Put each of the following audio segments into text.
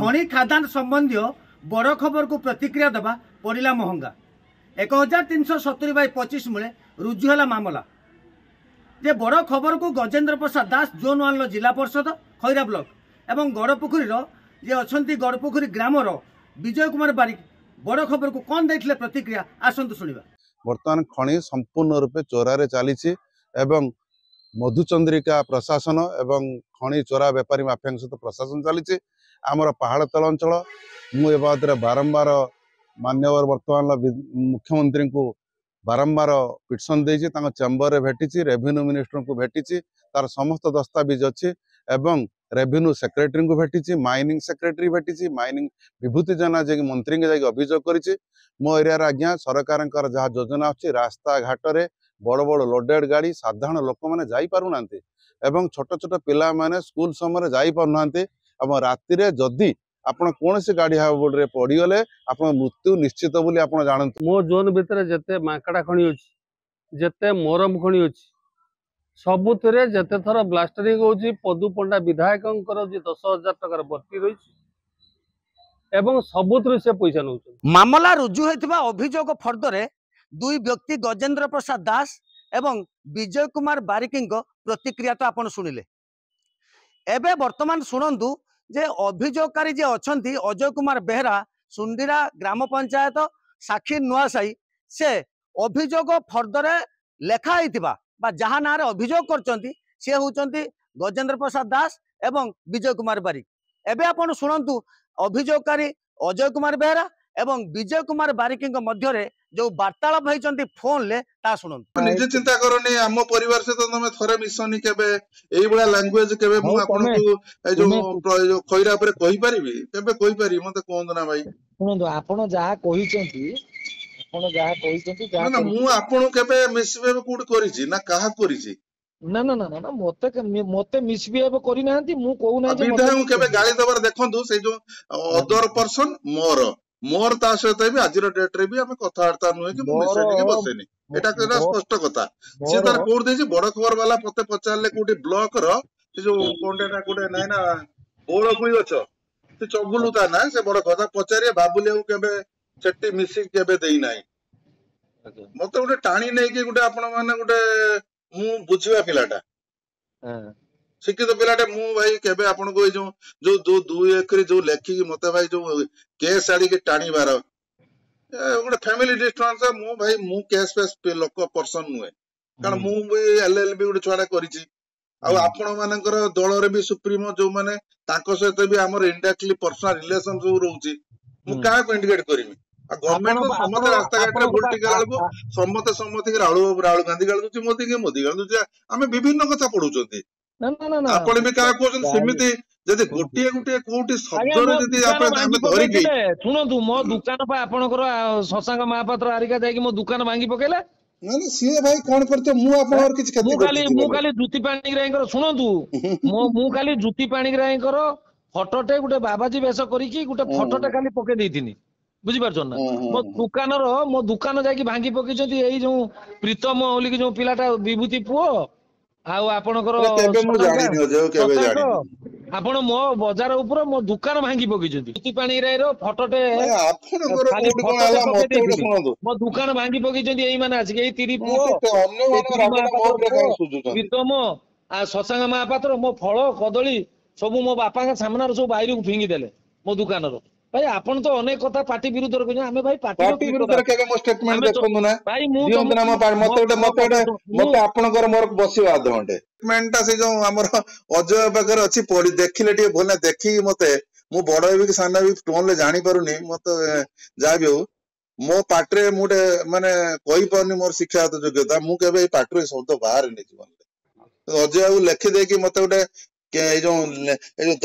खଣି खादान संबंधी बड़ खबर को प्रतिक्रिया देवा पड़ा महंगा 1370/25 मूले रुजु है मामला जे बड़ खबर को गजेंद्र प्रसाद दास जोन 1 जिला परिषद खैरा ब्लॉक एवं गड़पोखरी जे अच्छा गड़पोखरी ग्रामर विजय कुमार बारिक बड़ खबर को कौन देते प्रतिक्रिया आसतु शुणा। बर्तमान खनि संपूर्ण रूपे चोरारे चली मधुचंद्रिका प्रशासन एवं खनि चोरा बेपारी माफिया सहित प्रशासन चली आमर पहाड़ तल अंचल मुझे बाबद बारंबार मान्यवर वर्तमान मुख्यमंत्री को बारंबार पिटिशन देछि चेम्बर रे भेटी रेवेन्यू मिनिस्टर को भेटी तार समस्त दस्तावेज अच्छी एवं रेवेन्यू सेक्रेटरी को भेटी माइनिंग सेक्रेटरी भेटी माइनिंग विभूति जेना जे मंत्री के जाके अभियोग करिछि मो एरिया आज्ञा सरकार जहाँ योजना अच्छी रास्ता घाट रे बड़ बड़ लोडेड गाड़ी साधारण लोक मैंने जाई पारु नांती एवं छोट छोट पिला माने स्कूल समय जाई पारु नांती एवं राति रे जदी आपण कौन सी गाड़ी हावड़ रे पड़गले आपण मृत्यु निश्चित बोली आपण जानत। मो जोन भितर जते माकड़ा खणी अछि जते मोरम खणी अछि सबुतरे जते थर ब्लास्टरिंग होछि पदु पंडा विधायकंकर जे 10,000 टका बर्ती रही एवं सबुतरे से पैसा नौ मामला रुजु होइतिबा अभियोग फर्दरे दुई व्यक्ति गजेंद्र प्रसाद दास एवं विजय कुमार बारिक प्रतिक्रिया तो आपण सुनिले। एबे वर्तमान शुणु जे अभियोगकारी जे अछंती अजय कुमार बेहरा सुंडीरा ग्राम पंचायत साखी नुआसाई से अभियोग फर्दरे लेखा होइतिबा बा जहा ना रे अभियोग करचंती से होचंती गजेंद्र प्रसाद दास एवं विजय कुमार बारिक। एबे आपण शुणु अभियोगकारी अजय कुमार बेहरा एवं विजय कुमार बारिक मध्य जो वार्तालाप होइचंती फोन ले ता शुणु। निजे चिंता करनी आम परिवार से तुम थरे मिसनी केबे एई बडा लैंग्वेज केबे मु आपन को ए जो खैरा पर कहि परिबी केबे कहि परि मते कोन ना भाई सुनंदो आपण जहा कहिचंती ना मु आपन केबे मिसबे कुड करिछि ना काहा करिछि ना ना ना ना मते मिसबिहेव करि नाहंती मु कहू ना जे मते केबे गाली दबर देखंतु से जो अदर पर्सन मोर ता सहित भी आज डेट रे भी आम कथबार्ता नुहे कि मुझे बसेनी एटा स्पष्ट कथा सी तार कोड देछि बड़ खबर वाला पते पचारले कोटी ब्लॉक रो से जो कोंडे ना कोडे नै ना बोळ कुई गछ से चगुलु ता ना से बड़ कथा पचारिए बाबुले केबे सेट्टी मिसी केबे देई नै मते गोटे टाणी नै कि गोटे आपण माने गोटे मु बुझिबा पिलाटा शिक्षित पिलाटे मु भाई केबे आपण को जो जो दो 2 एकरी जो लेखि मते भाई जो केस आड़ी के टाणी बार गोटे फैमिली डिस्टेंस मु भाई मु केस पेस लोक पर्सन नुहे कारण मु भी एलएलबी गोटे छुआडा करिछि आ आपण मानकर दल रे भी सुप्रीमो जो माने ताको सहित भी हमर इंडायरेक्टली पर्सनल रिलेशन जो रहउछि मु का को इंडिकेट करमी आ गवर्नमेंट तो समते रास्ता घाट रे भोट टिका आलबो समते के राहुल गांधी गालुछि मोदी गालुछि हमें विभिन्न कथा पढुचंती ना ना ना आपण भी का कोजन समिति जदि गोटिए कोठी शब्द रे जदि आपण धरि के सुनंतु मो दुकान पा आपनकर शशांक महापात्र आरिका जाय कि मो दुकान भांगी पकेला ना ना सीए भाई कोन करते मु आपण और किछ खेती मु खाली जुति पाणी रायकर सुनंतु मु खाली जुति पाणी रायकर फोटोटे गुटे बाबाजी वेश करी कि गुटे फोटोटे खाली पके देथिनी बुझी पारछन ना मो दुकान जाय कि भांगी पके जति एई जो प्रीतम ओली कि जो पिलाटा विभूति पुओ आउ आपनकर केबे मु जानि न जो केबे जानि आपण मो बाजार ऊपर मो दुकान भांगी पकेजंती जुति पाणी रायरो फोटोटे आपनकर कोड कोन आला मते सुनंदो मो दुकान भांगी पकेजंती एई माने आछि एई तिरी पुओ अन्य मानकर आपण मो प्रकार सुजुचंती प्रीतम आ शशांक महापात्र मो फळ कदली सब मो बापा का सामना सब बाहर को फिंगी देले मो दुकान रो भाई आपण तो अनेक कथा पार्टी विरुद्ध रे कहन हमें भाई पार्टी विरुद्ध रे केबे मो स्टेटमेंट देखनु ना भाई मु दियंत ना मते आपनकर मोर बसिबा आध घंटे स्टेटमेंट से जो हमर अजय बगर अछि पढी देखिले टी भोला देखि मते मु बड़ भी कि साना भी टोन ले जानि पारुनी मते जाबी हो मो पार्टी रे मुटे माने कहि परनी मोर शिक्षागत योग्यता मु केबे पार्टी रे शब्द बाहर नै जीवन अजय लेखि दे कि मते उटे के जो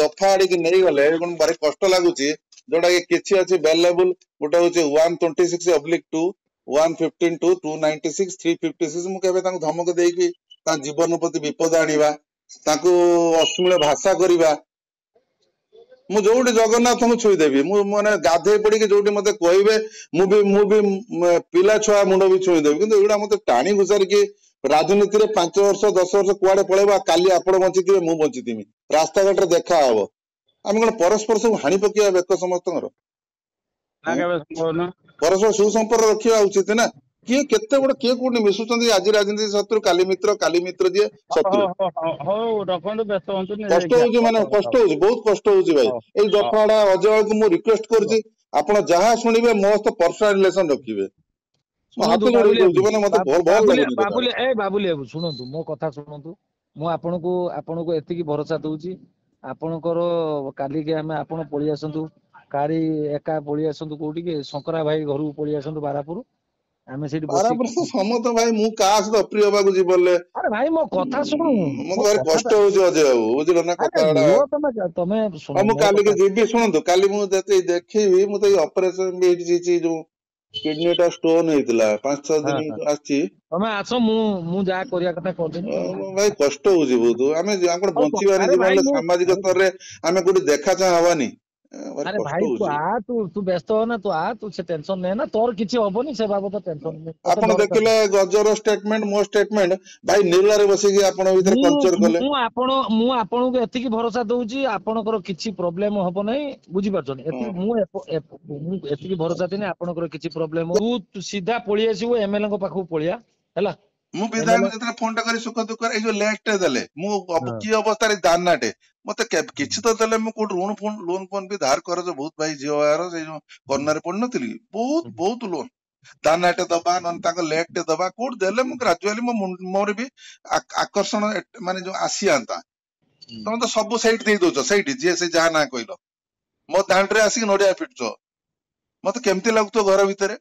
दफा आड़ी की नहीं गले कोन बारे कष्ट लागुची जोटा कि किछि अछि अवेलेबल गोटे होचे 126/2 115 to 296 356 मु केबे तांको धमक देई कि ता जीवन प्रति विपद आनिबा तांको अश्लील भाषा करिबा मु जोडी जगन्नाथ मु छुई देबी मु माने गाधे पड़ी कि जोडी मते कहबे मु भी पिला छुआ मुंड भी छुई देबी किंतु एडा मते टाणी गुजार कि राजनीति रे 5 वर्ष 10 वर्ष कुआडे पळेबा काली आपण बंचिथिबे मु बंचिथिमि रास्ता घाट रे देखा हबो ଆମେ କଣ ପରସ୍ପର ସବୁ ହାଣି ପକେଇବା ବେକ ସମସ୍ତଙ୍କର? ପରସ୍ପର ସୁସମ୍ପର୍କ ରଖିବା ଉଚିତ ନା। କିଏ କେତେ ବଡ କିଏ କୋଉଠି ମିଶୁଛନ୍ତି, ଆଜି ରାଜନୀତି ଶତ୍ରୁ କାଲି ମିତ୍ର ଯିଏ ଶତ୍ରୁ। କଷ୍ଟ ହଉଛି ମାନେ କଷ୍ଟ ହଉଛି, ବହୁତ କଷ୍ଟ ହଉଛି ଭାଇ। ଏଇ ଜଫାଡା ଅଜୟକୁ ମୁଁ ରିକ୍ୱେଷ୍ଟ କରୁଛି, ଆପଣ ଯାହା ଶୁଣିବେ ମୋ ସହିତ ପର୍ସନାଲ ରିଲେସନ ରଖିବେ। ମୁଁ ହାତ ଯୋଡିକି କହୁଛି, ମାନେ ମତେ ଭଲ ଲାଗୁନି କଥା। ବାବୁଲି ବାବୁ ଶୁଣନ୍ତୁ ମୋ କଥା ଶୁଣନ୍ତୁ। ମୁଁ ଆପଣଙ୍କୁ ଏତିକି ଭରସା ଦଉଛି, ଆପଣଙ୍କର କାଲିକି ଆପଣ ପଳେଇ ଆସନ୍ତୁ କାରି ଏକା ପଳେଇ ଆସନ୍ତୁ, କୋଉଠିକି ଶଙ୍କରା ଭାଇ ଘରକୁ ପଳେଇ ଆସନ୍ତୁ ବାରାପୁର। ଆମେ ସେଇଠି ବାରାପୁର ବସିକି ସମସ୍ତ ଭାଇ, ମୁଁ କାହା ସହିତ ଅପ୍ରିୟ ହବାକୁ ଜୀବନରେ ଆରେ ଭାଇ ମୋ କଥା ଶୁଣୁ, ମତେ ଭାରି କଷ୍ଟ ହଉଛି ଅଜୟ ବାବୁ, ବୁଝିଲ ନା କଥା ଗୁଡା। ତମେ ଆଉ ମୁଁ କାଲିକି ଯିବି, ଶୁଣନ୍ତୁ କାଲି ମୁଁ ଯେତେ ଦେଖେଇବି, ମୁଁ ତ ଏଇ ଅପରେସନ ବି ହେଇଛି, ଯୋଉ କିଡନୀ ଟା ଷ୍ଟୋନ ହେଇଥିଲା 5-6 ଦିନ ଆସିଛି। ତମେ ଆସ, ମୁଁ ଯାହା କରିବା କଥା କରିଦେବି। ଭାଇ କଷ୍ଟ ହଉଛି ବହୁତ। ଆମେ କଣ ବଞ୍ଚିବାନି ଜୀବନରେ, ସାମାଜିକ ସ୍ତରରେ ଆମେ କୋଉଠି ଦେଖା ଚାହାଁ ହବାନି। ଭାରି ଆରେ କଷ୍ଟ ଭାଇ ହଉଛି। ତୁ ବ୍ୟସ୍ତ ହନା, ତୁ ସେ ଟେନସନ ନେ ନା, ତୋର କିଛି ହବନି ସେ ବାବଦ ଟେନସନ ନେ। ଆପଣ ଦେଖିଲେ ଗଜର ଷ୍ଟେଟମେଣ୍ଟ, ମୋ ଷ୍ଟେଟମେଣ୍ଟ, ଭାଇ ନିଲାରେ ବସିକି ଆପଣଙ୍କ ଭିତରେ କଲଚର କଲେ। ମୁଁ ଆପଣଙ୍କୁ ଏତିକି ଭରସା ଦଉଛି, ଆପଣଙ୍କର କିଛି ପ୍ରୋବ୍ଲେମ ହବ ନାହିଁ, ବୁଝିପାରୁଛନ୍ତି? ମୁଁ ଏତିକି ଭରସା ଦେନି ଆପଣଙ୍କର କିଛି ପ୍ରୋବ୍ଲେମ। ତୁ ସିଧା ପଳେଇ ଆସିବୁ ଏମଏଲଏ ଙ୍କ ପାଖକୁ ପଳେଇଆ ହେଲା। ମୁଁ ବିଧାୟକ ଯେତେବେଳେ ଫୋନ ଟା କରି ସୁଖ ଦୁଃଖ, ଏଇ ଯୋଉ ଲେଖ ଟେ ଦେଲେ, ମୁଁ କି ଅବସ୍ଥାରେ ଦାନାଟେ ମତେ କିଛି ତ ଦେଲେ, ମୁଁ କୋଉଠି ଲୋନ ଫୋନ ବି ଧାର କରଜ ବହୁତ ଭାଇ, ଝିଅ ବାହାର ସେଇ ଯୋଉ କରୋନାରେ ପଡିନଥିଲି, ବହୁତ ଲୋନ ଦାନାଟେ ଦବା, ନହେଲେ ତାଙ୍କ ଲେଗ ଟେ ଦବା, କୋଉଠି ଦେଲେ ମୁଁ ଗ୍ରାଜୁଆଲି ମୋର ବି ଆକର୍ଷଣ ମାନେ ଯୋଉ ଆସିଆନ୍ତା। ତମେ ତ ସବୁ ସେଇଠି ଦେଇ ଦଉଛ, ସେଇଠି ଯିଏ ସେ ଯାହା ନା କହିଲ, ମୋ ଦାଣ୍ଡରେ ଆସିକି ନଡିଆ ପିଟୁଛ, ମତେ କେମିତି ଲାଗୁଥିବ ଘର ଭିତରେ?